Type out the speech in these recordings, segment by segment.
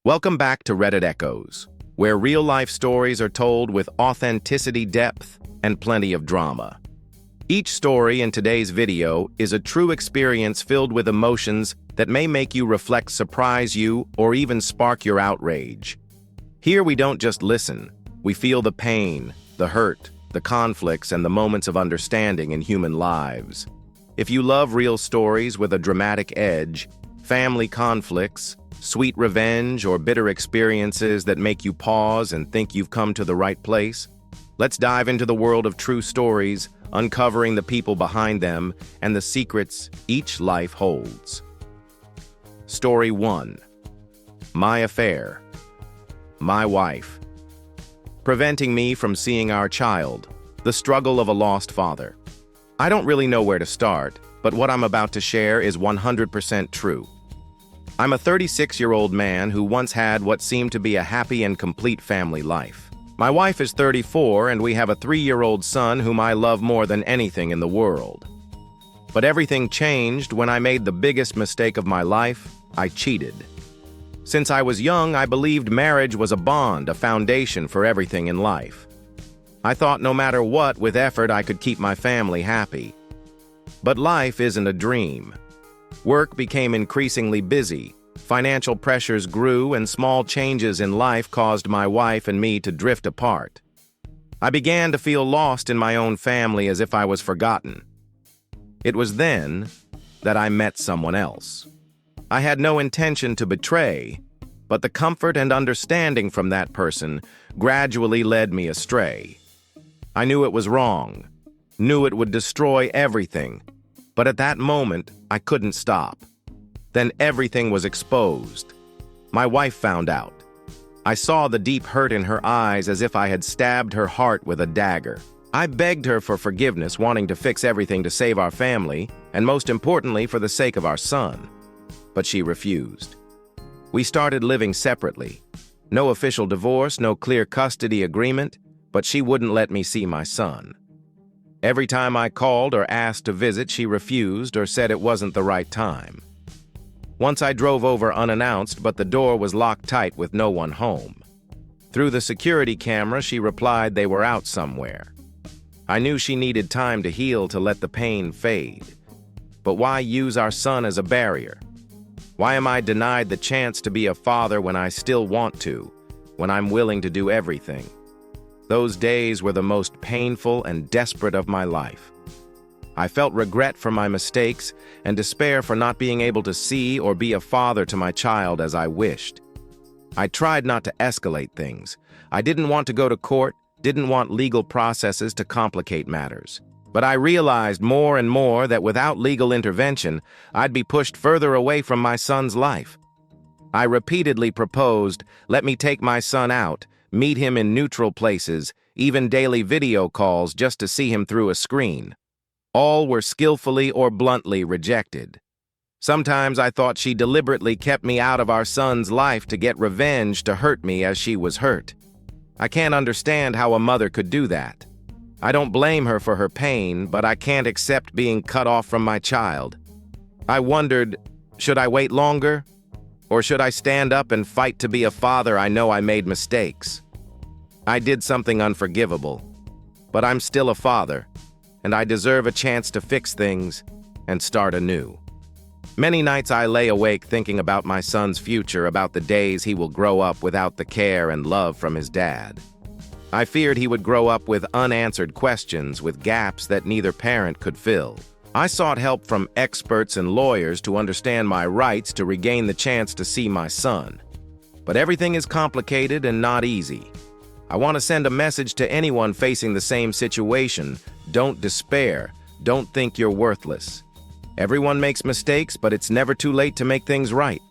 Welcome back to Reddit Echoes, where real-life stories are told with authenticity, depth, and plenty of drama. Each story in today's video is a true experience filled with emotions that may make you reflect, surprise you, or even spark your outrage. Here we don't just listen, we feel the pain, the hurt, the conflicts, and the moments of understanding in human lives. If you love real stories with a dramatic edge, family conflicts, sweet revenge, or bitter experiences that make you pause and think you've come to the right place, let's dive into the world of true stories, uncovering the people behind them and the secrets each life holds. Story 1. My affair. My wife. Preventing me from seeing our child. The struggle of a lost father. I don't really know where to start, but what I'm about to share is 100% true. I'm a 36-year-old man who once had what seemed to be a happy and complete family life. My wife is 34, and we have a 3-year-old son whom I love more than anything in the world. But everything changed when I made the biggest mistake of my life. I cheated. Since I was young, I believed marriage was a bond, a foundation for everything in life. I thought no matter what, with effort, I could keep my family happy. But life isn't a dream. Work became increasingly busy, financial pressures grew, and small changes in life caused my wife and me to drift apart. I began to feel lost in my own family, as if I was forgotten. It was then that I met someone else. I had no intention to betray, but the comfort and understanding from that person gradually led me astray. I knew it was wrong, knew it would destroy everything, but at that moment, I couldn't stop. Then everything was exposed. My wife found out. I saw the deep hurt in her eyes, as if I had stabbed her heart with a dagger. I begged her for forgiveness, wanting to fix everything to save our family, and most importantly, for the sake of our son. But she refused. We started living separately. No official divorce, no clear custody agreement, but she wouldn't let me see my son. Every time I called or asked to visit, she refused or said it wasn't the right time. Once I drove over unannounced, but the door was locked tight with no one home. Through the security camera, she replied they were out somewhere. I knew she needed time to heal, to let the pain fade. But why use our son as a barrier? Why am I denied the chance to be a father when I still want to, when I'm willing to do everything? Those days were the most painful and desperate of my life. I felt regret for my mistakes and despair for not being able to see or be a father to my child as I wished. I tried not to escalate things. I didn't want to go to court, didn't want legal processes to complicate matters. But I realized more and more that without legal intervention, I'd be pushed further away from my son's life. I repeatedly proposed, let me take my son out, meet him in neutral places, even daily video calls just to see him through a screen. All were skillfully or bluntly rejected. Sometimes I thought she deliberately kept me out of our son's life to get revenge, to hurt me as she was hurt. I can't understand how a mother could do that. I don't blame her for her pain, but I can't accept being cut off from my child. I wondered, should I wait longer? Or should I stand up and fight to be a father? I know I made mistakes. I did something unforgivable. But I'm still a father, and I deserve a chance to fix things and start anew. Many nights I lay awake thinking about my son's future, about the days he will grow up without the care and love from his dad. I feared he would grow up with unanswered questions, with gaps that neither parent could fill. I sought help from experts and lawyers to understand my rights, to regain the chance to see my son. But everything is complicated and not easy. I want to send a message to anyone facing the same situation. Don't despair. Don't think you're worthless. Everyone makes mistakes, but it's never too late to make things right.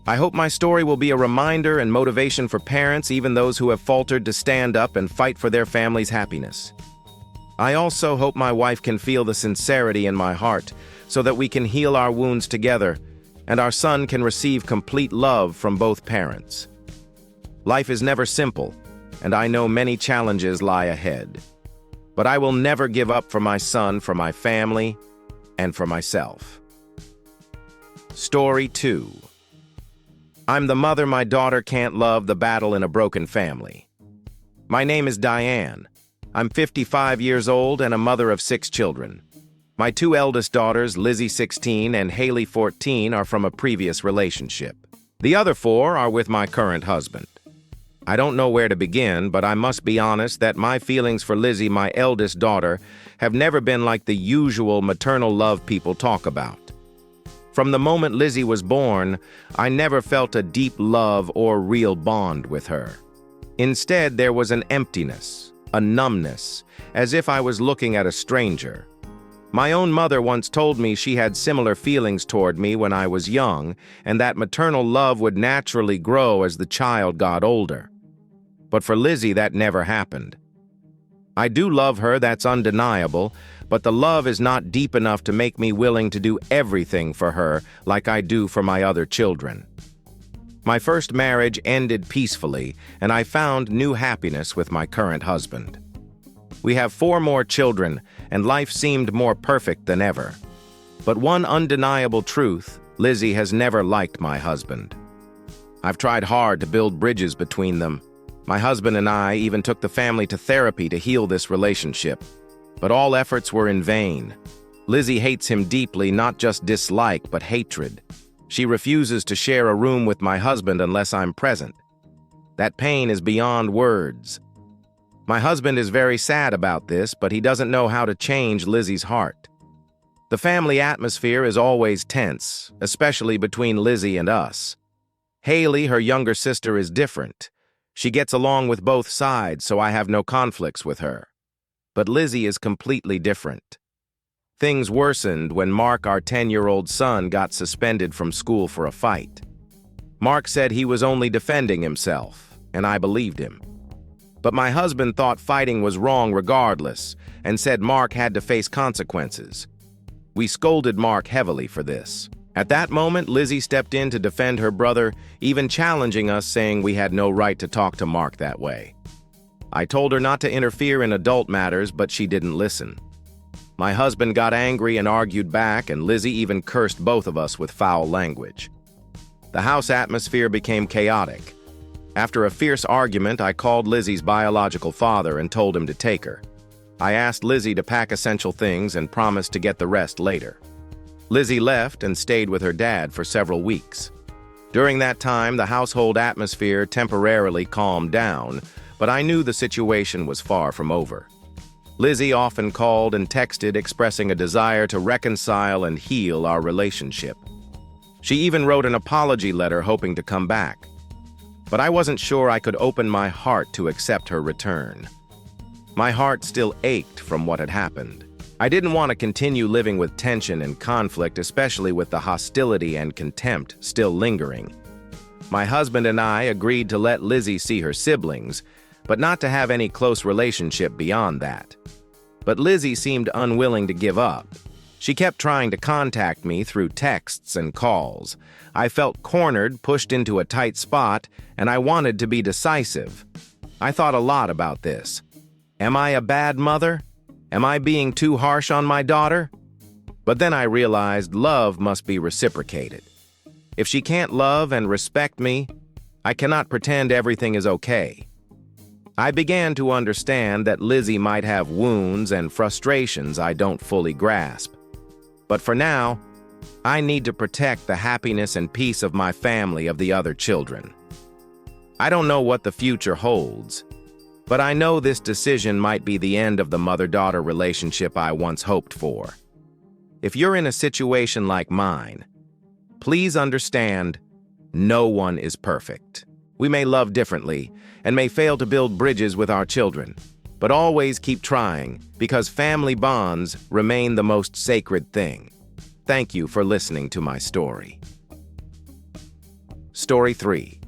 I hope my story will be a reminder and motivation for parents, even those who have faltered, to stand up and fight for their family's happiness. I also hope my wife can feel the sincerity in my heart, so that we can heal our wounds together, and our son can receive complete love from both parents. Life is never simple, and I know many challenges lie ahead. But I will never give up for my son, for my family, and for myself. Story 2. I'm the mother my daughter can't love, the battle in a broken family. My name is Diane. I'm 55 years old and a mother of 6 children. My 2 eldest daughters, Lizzie 16 and Haley 14, are from a previous relationship. The other 4 are with my current husband. I don't know where to begin, but I must be honest that my feelings for Lizzie, my eldest daughter, have never been like the usual maternal love people talk about. From the moment Lizzie was born, I never felt a deep love or real bond with her. Instead, there was an emptiness, a numbness, as if I was looking at a stranger. My own mother once told me she had similar feelings toward me when I was young, and that maternal love would naturally grow as the child got older. But for Lizzie, that never happened. I do love her, that's undeniable, but the love is not deep enough to make me willing to do everything for her like I do for my other children. My first marriage ended peacefully, and I found new happiness with my current husband. We have 4 more children, and life seemed more perfect than ever. But one undeniable truth, Lizzie has never liked my husband. I've tried hard to build bridges between them. My husband and I even took the family to therapy to heal this relationship. But all efforts were in vain. Lizzie hates him deeply, not just dislike, but hatred. She refuses to share a room with my husband unless I'm present. That pain is beyond words. My husband is very sad about this, but he doesn't know how to change Lizzie's heart. The family atmosphere is always tense, especially between Lizzie and us. Haley, her younger sister, is different. She gets along with both sides, so I have no conflicts with her. But Lizzie is completely different. Things worsened when Mark, our 10-year-old son, got suspended from school for a fight. Mark said he was only defending himself, and I believed him. But my husband thought fighting was wrong regardless, and said Mark had to face consequences. We scolded Mark heavily for this. At that moment, Lizzie stepped in to defend her brother, even challenging us, saying we had no right to talk to Mark that way. I told her not to interfere in adult matters, but she didn't listen. My husband got angry and argued back, and Lizzie even cursed both of us with foul language. The house atmosphere became chaotic. After a fierce argument, I called Lizzie's biological father and told him to take her. I asked Lizzie to pack essential things and promised to get the rest later. Lizzie left and stayed with her dad for several weeks. During that time, the household atmosphere temporarily calmed down, but I knew the situation was far from over. Lizzie often called and texted expressing a desire to reconcile and heal our relationship. She even wrote an apology letter hoping to come back. But I wasn't sure I could open my heart to accept her return. My heart still ached from what had happened. I didn't want to continue living with tension and conflict, especially with the hostility and contempt still lingering. My husband and I agreed to let Lizzie see her siblings, but not to have any close relationship beyond that. But Lizzie seemed unwilling to give up. She kept trying to contact me through texts and calls. I felt cornered, pushed into a tight spot, and I wanted to be decisive. I thought a lot about this. Am I a bad mother? Am I being too harsh on my daughter? But then I realized love must be reciprocated. If she can't love and respect me, I cannot pretend everything is okay. I began to understand that Lizzie might have wounds and frustrations I don't fully grasp. But for now, I need to protect the happiness and peace of my family, of the other children. I don't know what the future holds, but I know this decision might be the end of the mother-daughter relationship I once hoped for. If you're in a situation like mine, please understand, no one is perfect. We may love differently and may fail to build bridges with our children, but always keep trying, because family bonds remain the most sacred thing. Thank you for listening to my story. Story 3.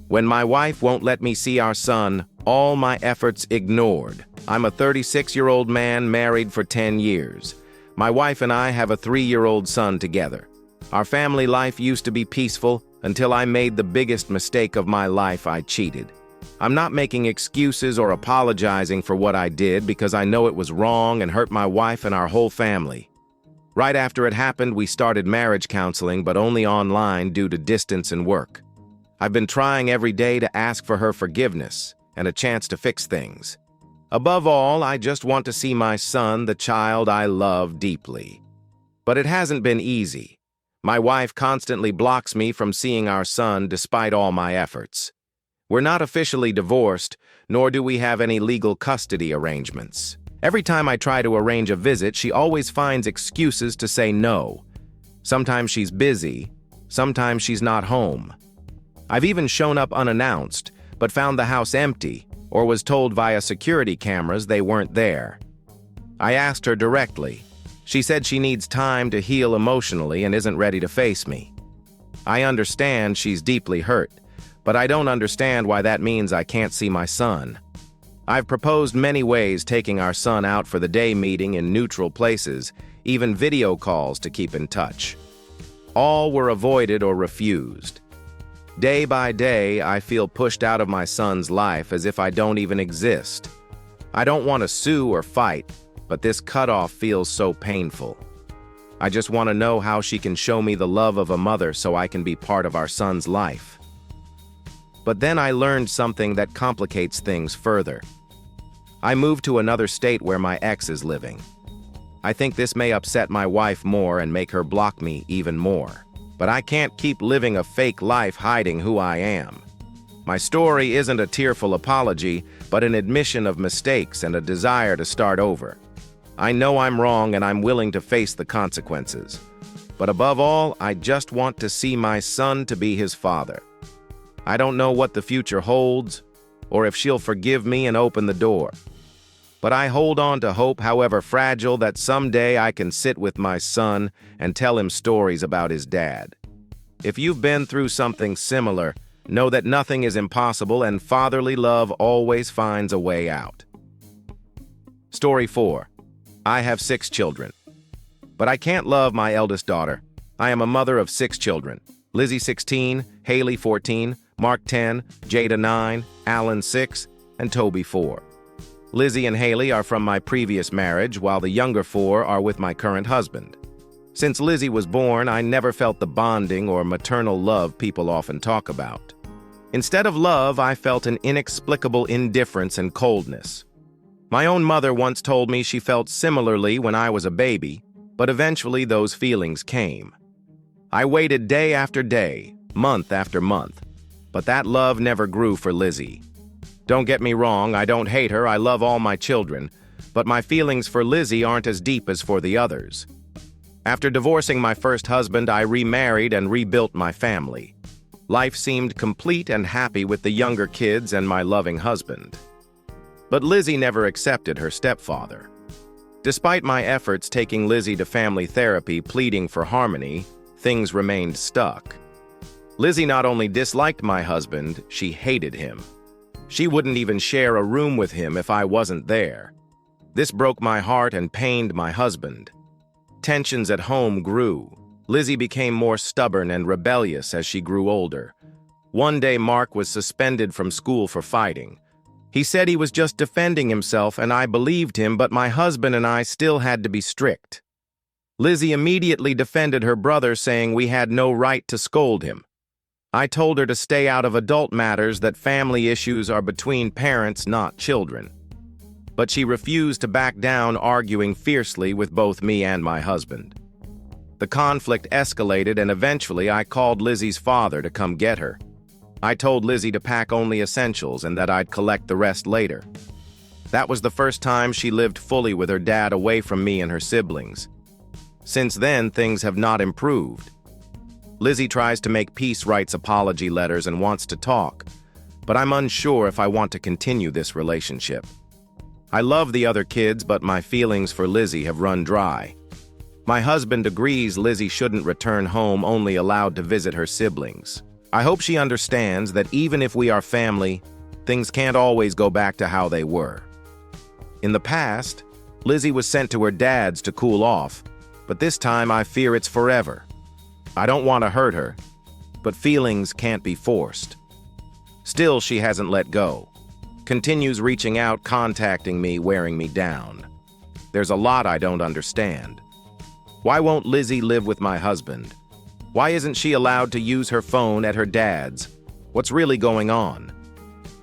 When my wife won't let me see our son, all my efforts ignored. I'm a 36-year-old man married for 10 years. My wife and I have a 3-year-old son together. Our family life used to be peaceful until I made the biggest mistake of my life. I cheated. I'm not making excuses or apologizing for what I did, because I know it was wrong and hurt my wife and our whole family. Right after it happened, we started marriage counseling, but only online due to distance and work. I've been trying every day to ask for her forgiveness and a chance to fix things. Above all, I just want to see my son, the child I love deeply. But it hasn't been easy. My wife constantly blocks me from seeing our son despite all my efforts. We're not officially divorced, nor do we have any legal custody arrangements. Every time I try to arrange a visit, she always finds excuses to say no. Sometimes she's busy, sometimes she's not home. I've even shown up unannounced, but found the house empty, or was told via security cameras they weren't there. I asked her directly. She said she needs time to heal emotionally and isn't ready to face me. I understand she's deeply hurt, but I don't understand why that means I can't see my son. I've proposed many ways taking our son out for the day, meeting in neutral places, even video calls to keep in touch. All were avoided or refused. Day by day, I feel pushed out of my son's life as if I don't even exist. I don't want to sue or fight, but this cutoff feels so painful. I just want to know how she can show me the love of a mother so I can be part of our son's life. But then I learned something that complicates things further. I moved to another state where my ex is living. I think this may upset my wife more and make her block me even more. But I can't keep living a fake life hiding who I am. My story isn't a tearful apology, but an admission of mistakes and a desire to start over. I know I'm wrong and I'm willing to face the consequences. But above all, I just want to see my son to be his father. I don't know what the future holds, or if she'll forgive me and open the door. But I hold on to hope, however fragile, that someday I can sit with my son and tell him stories about his dad. If you've been through something similar, know that nothing is impossible and fatherly love always finds a way out. Story 4. I have 6 children. But I can't love my eldest daughter. I am a mother of 6 children. Lizzie 16, Haley 14, Mark 10, Jada 9, Alan 6, and Toby 4. Lizzie and Haley are from my previous marriage, while the younger 4 are with my current husband. Since Lizzie was born, I never felt the bonding or maternal love people often talk about. Instead of love, I felt an inexplicable indifference and coldness. My own mother once told me she felt similarly when I was a baby, but eventually those feelings came. I waited day after day, month after month, but that love never grew for Lizzie. Don't get me wrong, I don't hate her, I love all my children, but my feelings for Lizzie aren't as deep as for the others. After divorcing my first husband, I remarried and rebuilt my family. Life seemed complete and happy with the younger kids and my loving husband. But Lizzie never accepted her stepfather. Despite my efforts taking Lizzie to family therapy, pleading for harmony, things remained stuck. Lizzie not only disliked my husband, she hated him. She wouldn't even share a room with him if I wasn't there. This broke my heart and pained my husband. Tensions at home grew. Lizzie became more stubborn and rebellious as she grew older. One day, Mark was suspended from school for fighting. He said he was just defending himself, and I believed him, but my husband and I still had to be strict. Lizzie immediately defended her brother, saying we had no right to scold him. I told her to stay out of adult matters, that family issues are between parents, not children. But she refused to back down, arguing fiercely with both me and my husband. The conflict escalated, and eventually I called Lizzie's father to come get her. I told Lizzie to pack only essentials and that I'd collect the rest later. That was the first time she lived fully with her dad, away from me and her siblings. Since then, things have not improved. Lizzie tries to make peace, writes apology letters, and wants to talk, but I'm unsure if I want to continue this relationship. I love the other kids, but my feelings for Lizzie have run dry. My husband agrees Lizzie shouldn't return home, only allowed to visit her siblings. I hope she understands that even if we are family, things can't always go back to how they were. In the past, Lizzie was sent to her dad's to cool off, but this time I fear it's forever. I don't want to hurt her, but feelings can't be forced. Still, she hasn't let go. Continues reaching out, contacting me, wearing me down. There's a lot I don't understand. Why won't Lizzie live with my husband? Why isn't she allowed to use her phone at her dad's? What's really going on?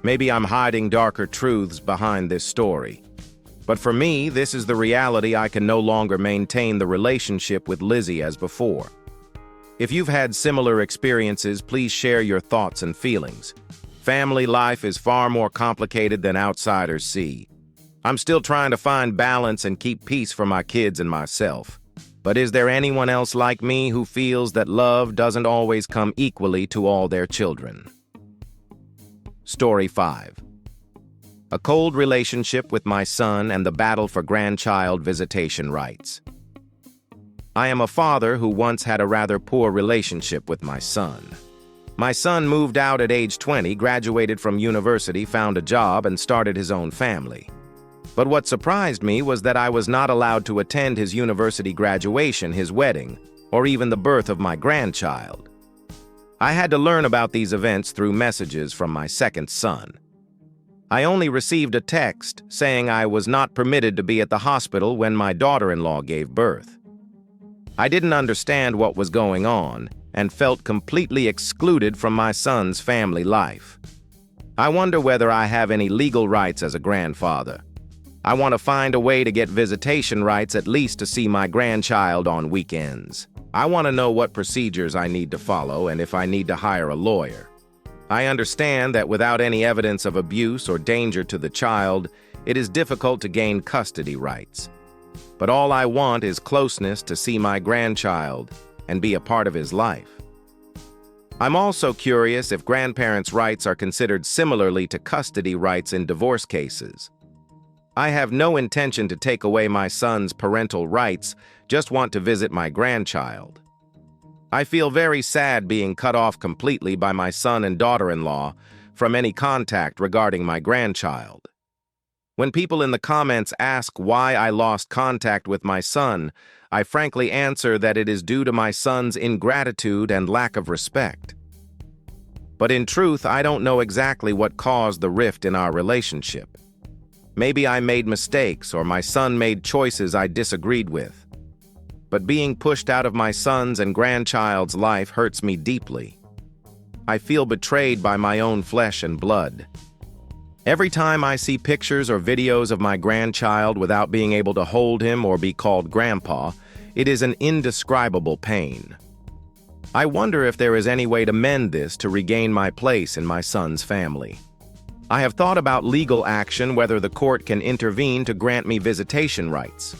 Maybe I'm hiding darker truths behind this story. But for me, this is the reality. I can no longer maintain the relationship with Lizzie as before. If you've had similar experiences, please share your thoughts and feelings. Family life is far more complicated than outsiders see. I'm still trying to find balance and keep peace for my kids and myself. But is there anyone else like me who feels that love doesn't always come equally to all their children? Story 5. A cold relationship with my son and the battle for grandchild visitation rights. I am a father who once had a rather poor relationship with my son. My son moved out at age 20, graduated from university, found a job, and started his own family. But what surprised me was that I was not allowed to attend his university graduation, his wedding, or even the birth of my grandchild. I had to learn about these events through messages from my second son. I only received a text saying I was not permitted to be at the hospital when my daughter-in-law gave birth. I didn't understand what was going on and felt completely excluded from my son's family life. I wonder whether I have any legal rights as a grandfather. I want to find a way to get visitation rights, at least to see my grandchild on weekends. I want to know what procedures I need to follow and if I need to hire a lawyer. I understand that without any evidence of abuse or danger to the child, it is difficult to gain custody rights. But all I want is closeness to see my grandchild and be a part of his life. I'm also curious if grandparents' rights are considered similarly to custody rights in divorce cases. I have no intention to take away my son's parental rights, just want to visit my grandchild. I feel very sad being cut off completely by my son and daughter-in-law from any contact regarding my grandchild. When people in the comments ask why I lost contact with my son, I frankly answer that it is due to my son's ingratitude and lack of respect. But in truth, I don't know exactly what caused the rift in our relationship. Maybe I made mistakes or my son made choices I disagreed with. But being pushed out of my son's and grandchild's life hurts me deeply. I feel betrayed by my own flesh and blood. Every time I see pictures or videos of my grandchild without being able to hold him or be called grandpa, it is an indescribable pain. I wonder if there is any way to mend this to regain my place in my son's family. I have thought about legal action, whether the court can intervene to grant me visitation rights.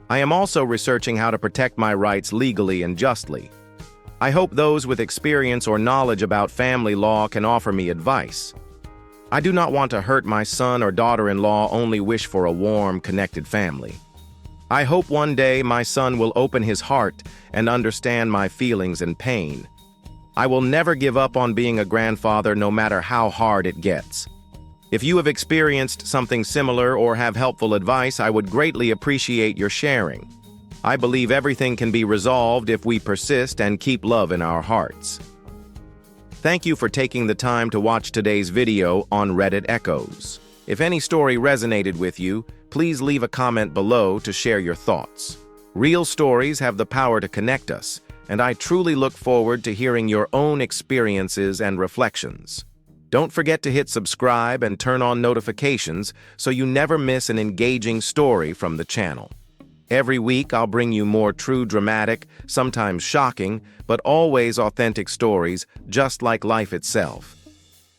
I am also researching how to protect my rights legally and justly. I hope those with experience or knowledge about family law can offer me advice. I do not want to hurt my son or daughter-in-law, only wish for a warm, connected family. I hope one day my son will open his heart and understand my feelings and pain. I will never give up on being a grandfather, no matter how hard it gets. If you have experienced something similar or have helpful advice, I would greatly appreciate your sharing. I believe everything can be resolved if we persist and keep love in our hearts. Thank you for taking the time to watch today's video on Reddit Echoes. If any story resonated with you, please leave a comment below to share your thoughts. Real stories have the power to connect us, and I truly look forward to hearing your own experiences and reflections. Don't forget to hit subscribe and turn on notifications so you never miss an engaging story from the channel. Every week, I'll bring you more true, dramatic, sometimes shocking, but always authentic stories, just like life itself.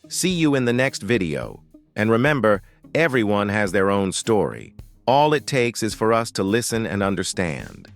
See you in the next video. And remember, everyone has their own story. All it takes is for us to listen and understand.